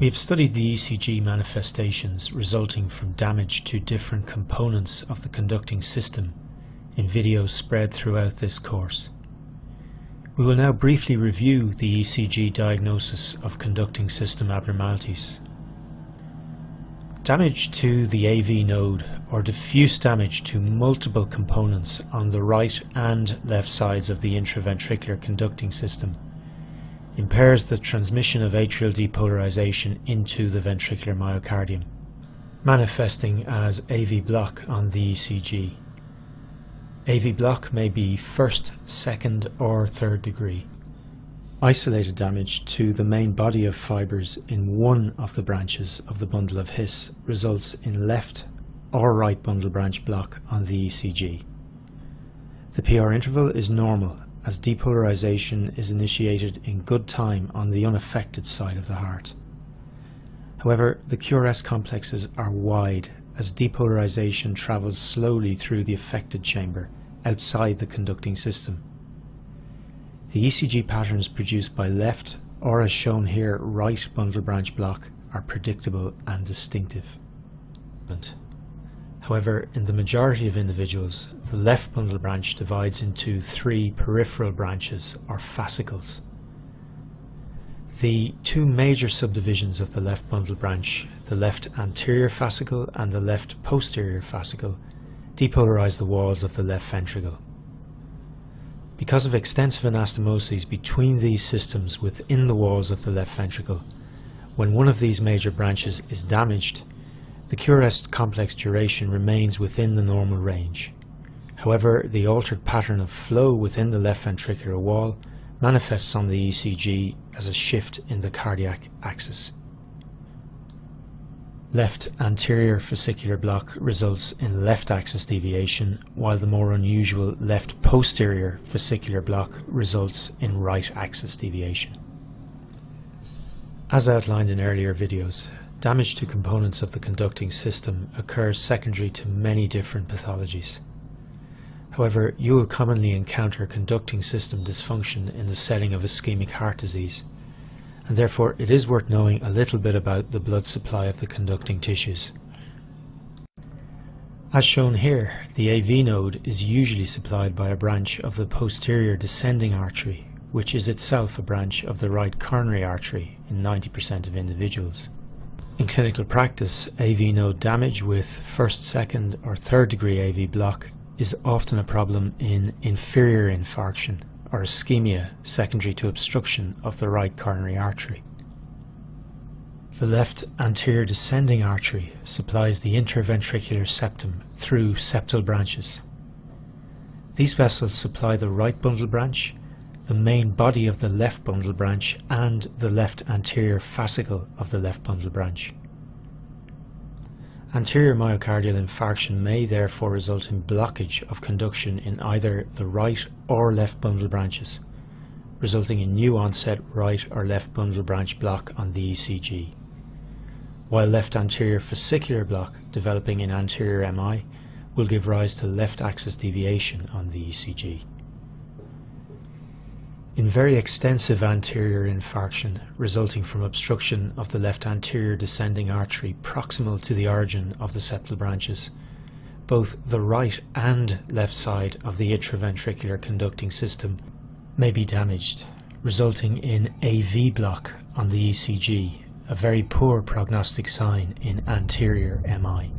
We have studied the ECG manifestations resulting from damage to different components of the conducting system in videos spread throughout this course. We will now briefly review the ECG diagnosis of conducting system abnormalities. Damage to the AV node or diffuse damage to multiple components on the right and left sides of the intraventricular conducting system impairs the transmission of atrial depolarization into the ventricular myocardium, manifesting as AV block on the ECG. AV block may be first, second or third degree. Isolated damage to the main body of fibres in one of the branches of the bundle of His results in left or right bundle branch block on the ECG. The PR interval is normal as depolarization is initiated in good time on the unaffected side of the heart. However, the QRS complexes are wide as depolarization travels slowly through the affected chamber outside the conducting system. The ECG patterns produced by left, or as shown here, right bundle branch block are predictable and distinctive. However, in the majority of individuals, the left bundle branch divides into three peripheral branches or fascicles. The two major subdivisions of the left bundle branch, the left anterior fascicle and the left posterior fascicle, depolarize the walls of the left ventricle. Because of extensive anastomoses between these systems within the walls of the left ventricle, when one of these major branches is damaged, the QRS complex duration remains within the normal range. However, the altered pattern of flow within the left ventricular wall manifests on the ECG as a shift in the cardiac axis. Left anterior fascicular block results in left axis deviation, while the more unusual left posterior fascicular block results in right axis deviation. As outlined in earlier videos, damage to components of the conducting system occurs secondary to many different pathologies. However, you will commonly encounter conducting system dysfunction in the setting of ischemic heart disease, and therefore it is worth knowing a little bit about the blood supply of the conducting tissues. As shown here, the AV node is usually supplied by a branch of the posterior descending artery, which is itself a branch of the right coronary artery in 90% of individuals. In clinical practice, AV node damage with first, second or third degree AV block is often a problem in inferior infarction or ischemia secondary to obstruction of the right coronary artery. The left anterior descending artery supplies the interventricular septum through septal branches. These vessels supply the right bundle branch, the main body of the left bundle branch and the left anterior fascicle of the left bundle branch. Anterior myocardial infarction may therefore result in blockage of conduction in either the right or left bundle branches, resulting in new onset right or left bundle branch block on the ECG, while left anterior fascicular block developing in anterior MI will give rise to left axis deviation on the ECG. In very extensive anterior infarction resulting from obstruction of the left anterior descending artery proximal to the origin of the septal branches, both the right and left side of the intraventricular conducting system may be damaged, resulting in AV block on the ECG, a very poor prognostic sign in anterior MI.